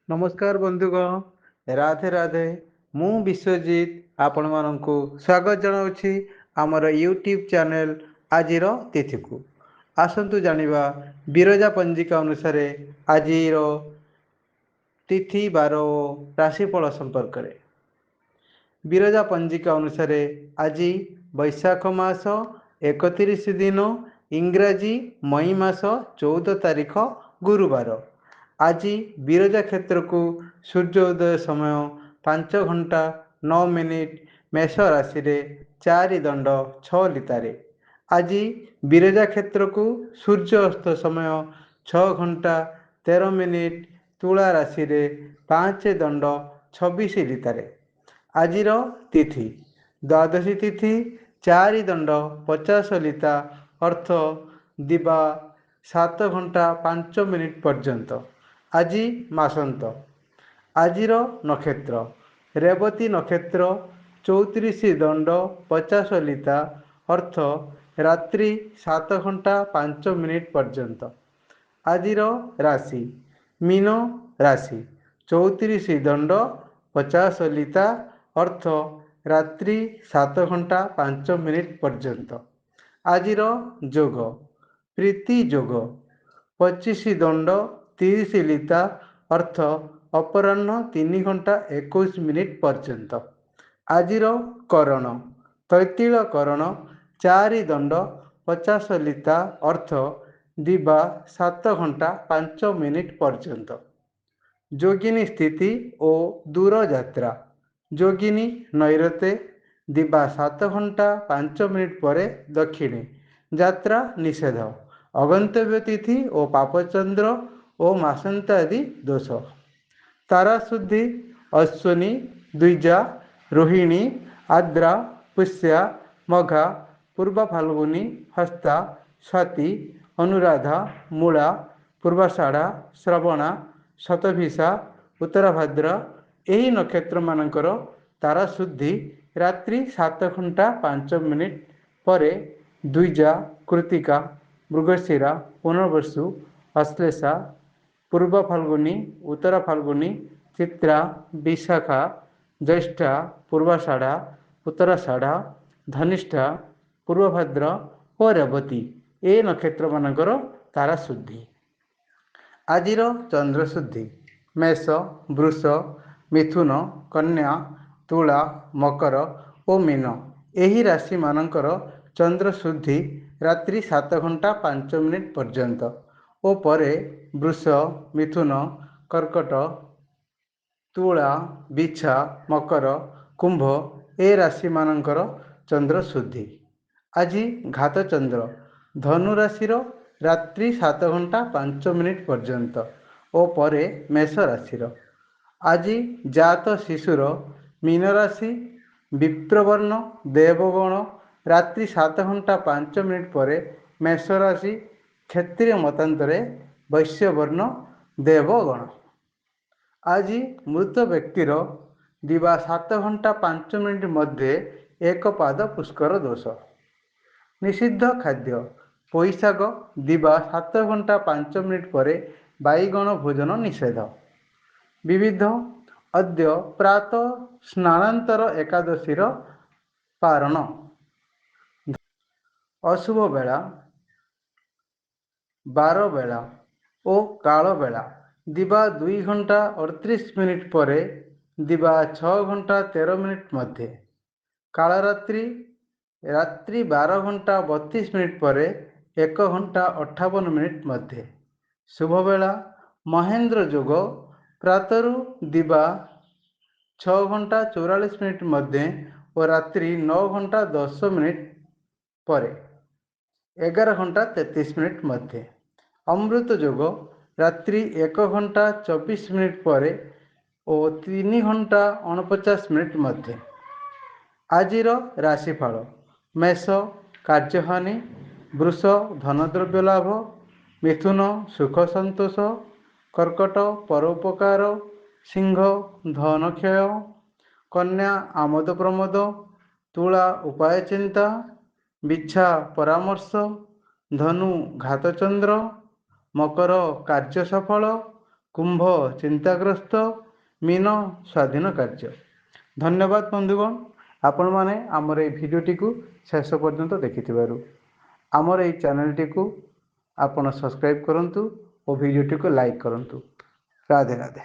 नमस्कार बंधुगण राधे राधे मु विश्वजीत आपण मानक स्वागत जनाऊँगी आमर यूट्यूब चैनल आजिर तिथि को आसतु जानिबा बिरजा पंजिका अनुसार आज तिथि बार और राशिफल संपर्क में। बिरजा पंजिका अनुसार आज बैशाख मास 31 दिन इंग्राजी मई मास 14 तारीख गुरुवार। आज बिरजा क्षेत्र को सूर्योदय समय 5 घंटा 9 मिनिट मेष राशि रे 4 दंड 6 लितारे। आज बिरजा क्षेत्र को सूर्य अस्त समय 6 घंटा 13 मिनिट तुला राशि रे 5 दंड 26 लितारे। आजिर तिथि द्वादशी तिथि 4 दंड 50 लिता अर्थ दिवा 7 घंटा 5 मिनिट पर्यंत। आज मासंत आजिर नक्षत्र रेवती नक्षत्र 34 दंड 50 लिता अर्थ रात्रि 7 घंटा 5 मिनिट पर्यंत। आजिर राशि मीन राशि 34 दंड 50 लिता अर्थ रात्रि 7 घंटा 5 मिनिट पर्यंत। आजिर जोग प्रीति जोग 25 दंड 30 लिता अर्थ अपराह्न 3 घंटा 21 मिनिट पर्यंत। आजिर करण तैतिल करण 4 दंड 50 लिता अर्थ दिवा 7 घंटा 5 मिनिट पर्यंत। जोगिनी स्थिति और दूर यात्रा जोगिनी नैरते दिवा 7 घंटा 5 मिनिट पर दक्षिणे यात्रा निषेध। अगंतव्य तिथि और पापचंद्र और मासंत आदि दोष। तारा शुद्धि अश्विनी द्विजा रोहिणी आद्रा पुष्या मघा पूर्व फाल्गुनी हस्ता स्वाति अनुराधा मूला पूर्वाषाढ़ा श्रवणा शतभिषा उत्तरभाद्र यही नक्षत्र मानकर तारा शुद्धि रात्रि 7 घंटा 5 मिनिट पर द्विजा कृतिका मृगशिरा पुनर्वसु अश्लेषा पूर्व फाल्गुनी उत्तर फाल्गुनी चित्रा विशाखा ज्येष्ठा पूर्वाषाढ़ा उत्तराषाढ़ा धनिष्ठा पूर्वभाद्र और रेवती ये नक्षत्र मानकर तारा शुद्धि। आजिर चंद्र शुद्धि मेष वृष मिथुन कन्या तुला मकर और मीन यही राशि मानकर चंद्र शुद्धि रात्रि 7 घंटा 5 मिनिट पर्यंत और परे वृष मिथुन कर्कट तुला बिछा मकर कुंभ ए राशि मानकर चंद्र शुद्धि। आज घात चंद्र धनु राशि रात्रि 7 घंटा 5 मिनिट पर्यंत और परे मेष राशि। आज जात शिशुर मीन राशि विप्रवर्ण देवगण रात्रि 7 घंटा 5 मिनिट पर मेष राशि क्षत्रिय मतांतरे वैश्यवर्ण देवगण। आज मृत व्यक्तिर दिवा 7 घंटा 5 मिनिट मध्य एक पाद पुष्कर दोष। निषिद्ध खाद्य पोईशाग दिवा 7 घंटा 5 मिनिट पर बैगण भोजन निषेध। विविध अद्य प्रातः स्नानांतर एकादशीर पारण। अशुभ बेला 12 बेला और काल बेला दिवा 2 घंटा 38 मिनिट पर दिवा 6 घंटा 13 मिनिट मध्य। कालरात्रि रात्रि 12 घंटा 32 मिनिट पर 1 घंटा 58 मिनिट मध्य। शुभ बेला महेंद्र जोग प्रातरु दिवा 6 घंटा 44 मिनिट मध्य और रात्रि 9 घंटा 10 मिनिट पर 11 घंटा 33 मिनिट मध्य। अमृत जोग रात्रि 1 घंटा 24 मिनिट पर और 3 घंटा 49 मिनिट मध्य। आजिर राशिफल मेष कार्यहानि वृष धनद्रव्य लाभ मिथुन सुख संतोष कर्कट परोपकार सिंह धन क्षय कन्या आमोद प्रमोद तुला उपाय चिंता बिछा परामर्श धनु घातचंद्र मकर कार्य सफल କୁମ୍ଭ ଚିନ୍ତାଗ୍ରସ୍ତ, ମୀନ ସ୍ୱାଧୀନ କାର୍ଯ୍ୟ। ଧନ୍ୟବାଦ ବନ୍ଧୁଗଣ, ଆପଣମାନେ ଆମର এই ଭିଡ଼ିଓଟିକୁ ଶେଷ ପର୍ଯ୍ୟନ୍ତ ଦେଖିଥିବାରୁ। ଆମର এই ଚ୍ୟାନେଲଟିକୁ ଆପଣ ସବସ୍କ୍ରାଇବ୍ କରନ୍ତୁ ଓ ଭିଡ଼ିଓଟିକୁ ଲାଇକ୍ କରନ୍ତୁ। ରାଧେ ରାଧେ।